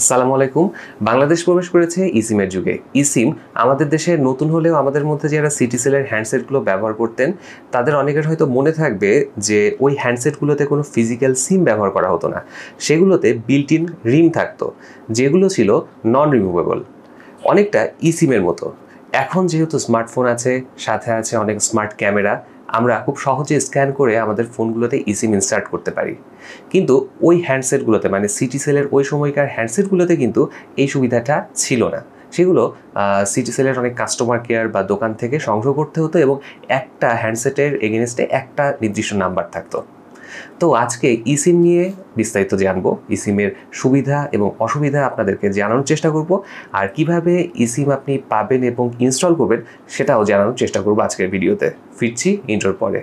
আসসালামু আলাইকুম। বাংলাদেশ প্রবেশ করেছে ইসিমের যুগে। ইসিম আমাদের দেশে নতুন হলেও আমাদের মধ্যে যারা সিটি সেলের হ্যান্ডসেটগুলো ব্যবহার করতেন তাদের অনেকের হয়তো মনে থাকবে যে ওই হ্যান্ডসেটগুলোতে কোনো ফিজিক্যাল সিম ব্যবহার করা হতো না, সেগুলোতে বিল্ট ইন রিম থাকতো যেগুলো ছিল নন রিমুভেবল, অনেকটা ইসিমের মতো। এখন যেহেতু স্মার্টফোন আছে, সাথে আছে অনেক স্মার্ট ক্যামেরা, আমরা খুব সহজে স্ক্যান করে আমাদের ফোনগুলোতে ইসিম ইনসার্ট করতে পারি। কিন্তু ওই হ্যান্ডসেটগুলোতে মানে সিটি সেলের ওই সময়কার হ্যান্ডসেটগুলোতে কিন্তু এই সুবিধাটা ছিল না। সেগুলো সিটি সেলের অনেক কাস্টমার কেয়ার বা দোকান থেকে সংগ্রহ করতে হতো এবং একটা হ্যান্ডসেটের এগেনস্টে একটা নির্দিষ্ট নাম্বার থাকতো। তো আজকে ইসিম নিয়ে বিস্তারিত জানবো, ইসিমের সুবিধা এবং অসুবিধা আপনাদেরকে জানানোর চেষ্টা করব, আর কিভাবে ইসিম আপনি পাবেন এবং ইনস্টল করবেন সেটাও জানানোর চেষ্টা করব আজকের ভিডিওতে। ফিরছি ইন্ট্রোর পরে।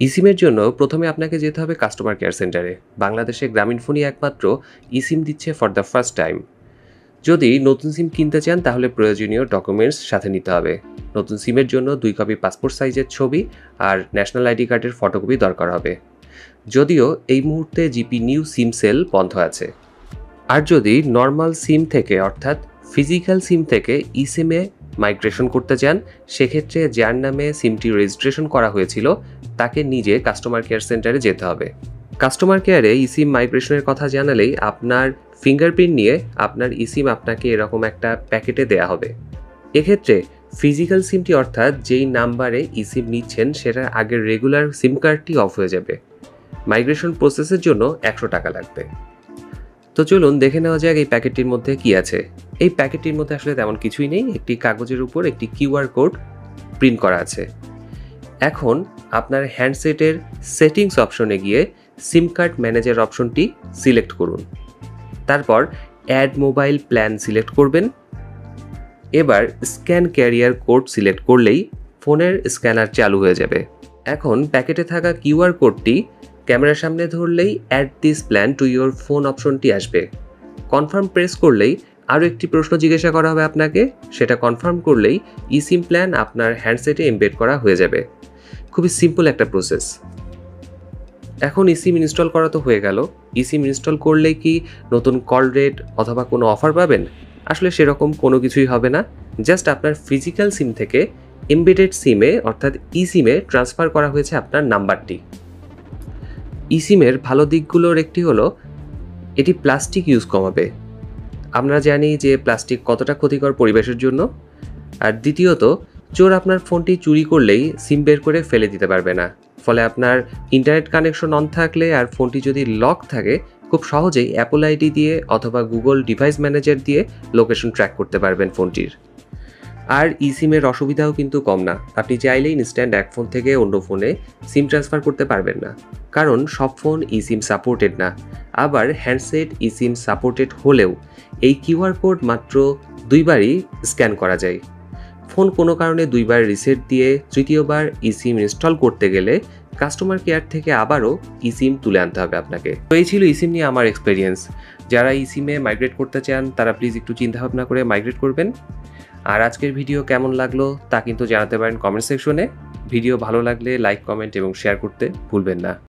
ইসিমের জন্য প্রথমে আপনাকে যেতে হবে কাস্টমার কেয়ার সেন্টারে। বাংলাদেশে গ্রামীণফোনই একমাত্র ইসিম দিচ্ছে ফর দ্য ফার্স্ট টাইম। যদি নতুন সিম কিনতে চান তাহলে প্রয়োজনীয় ডকুমেন্টস সাথে নিতে হবে। নতুন সিমের জন্য 2 কপি পাসপোর্ট সাইজের ছবি আর ন্যাশনাল আইডি কার্ডের ফটোকপি দরকার হবে। যদিও এই মুহূর্তে জিপি নিউ সিম সেল বন্ধ আছে। আর যদি নর্মাল সিম থেকে অর্থাৎ ফিজিক্যাল সিম থেকে ইসিমে মাইগ্রেশন করতে চান, সেক্ষেত্রে যার নামে সিমটি রেজিস্ট্রেশন করা হয়েছিল তাকে নিজে কাস্টমার কেয়ার সেন্টারে যেতে হবে। কাস্টমার কেয়ারে ইসিম মাইগ্রেশনের কথা জানালেই আপনার ফিঙ্গারপ্রিন্ট নিয়ে আপনার ইসিম আপনাকে এরকম একটা প্যাকেটে দেয়া হবে। এক্ষেত্রে ফিজিক্যাল সিমটি অর্থাৎ যেই নাম্বারে ইসিম নিচ্ছেন সেটার আগের রেগুলার সিম কার্ডটি অফ হয়ে যাবে। মাইগ্রেশন প্রসেসের জন্য 100 টাকা লাগবে। তো চলুন দেখে নেওয়া যাক এই প্যাকেটটির মধ্যে কি আছে। এই প্যাকেটটির মধ্যে আসলে তেমন কিছুই নেই, একটি কাগজের উপর একটি কিউআর কোড প্রিন্ট করা আছে। এখন আপনার হ্যান্ডসেটের সেটিংস অপশনে গিয়ে সিম কার্ড ম্যানেজার অপশনটি সিলেক্ট করুন। তারপর অ্যাড মোবাইল প্ল্যান সিলেক্ট করবেন। এবার স্ক্যান ক্যারিয়ার কোড সিলেক্ট করলেই ফোনের স্ক্যানার চালু হয়ে যাবে। এখন প্যাকেটে থাকা কিউআর কোডটি ক্যামেরার সামনে ধরলেই add this plan to your phone অপশনটি আসবে। কনফার্ম প্রেস করলেই আরও একটি প্রশ্ন জিজ্ঞাসা করা হবে আপনাকে, সেটা কনফার্ম করলেই ইসিম প্ল্যান আপনার হ্যান্ডসেটে এমবেড করা হয়ে যাবে। খুবই সিম্পল একটা প্রসেস। এখন ইসিম ইনস্টল করা তো হয়ে গেল। ইসিম ইনস্টল করলেই কি নতুন কল রেট অথবা কোনো অফার পাবেন? আসলে সেরকম কোনো কিছুই হবে না। জাস্ট আপনার ফিজিক্যাল সিম থেকে এমবেডেড সিমে অর্থাৎ ইসিমে ট্রান্সফার করা হয়েছে আপনার নাম্বারটি। ইসিমের ভালো দিকগুলোর একটি হলো এটি প্লাস্টিক ইউজ কমাবে। আমরা জানি যে প্লাস্টিক কতটা ক্ষতিকর পরিবেশের জন্য। আর দ্বিতীয়ত, চোর আপনার ফোনটি চুরি করলেই সিম বের করে ফেলে দিতে পারবে না। ফলে আপনার ইন্টারনেট কানেকশন অন থাকলে আর ফোনটি যদি লক থাকে, খুব সহজেই অ্যাপল আইডি দিয়ে অথবা গুগল ডিভাইস ম্যানেজার দিয়ে লোকেশন ট্র্যাক করতে পারবেন ফোনটির। আর ইসিমের অসুবিধাও কিন্তু কম না। আপনি চাইলেই ইনস্ট্যান্ট এক ফোন থেকে অন্য ফোনে সিম ট্রান্সফার করতে পারবেন না, কারণ সব ফোন ইসিম সাপোর্টেড না। আবার হ্যান্ডসেট ইসিম সাপোর্টেড হলেও এই কিউআর কোড মাত্র 2বারই স্ক্যান করা যায়। ফোন কোনো কারণে 2বার রিসেট দিয়ে তৃতীয়বার ইসিম ইনস্টল করতে গেলে কাস্টমার কেয়ার থেকে আবারও ইসিম তুলে আনতে হবে আপনাকে। তো এই ছিল ইসিম নিয়ে আমার এক্সপিরিয়েন্স। যারা ইসিমে মাইগ্রেট করতে চান তারা প্লিজ একটু চিন্তাভাবনা করে মাইগ্রেট করবেন। আর আজকের ভিডিও কেমন লাগলো তা কিন্তু জানাতে পারেন কমেন্ট সেকশনে। ভিডিও ভালো লাগলে লাইক, কমেন্ট এবং শেয়ার করতে ভুলবেন না।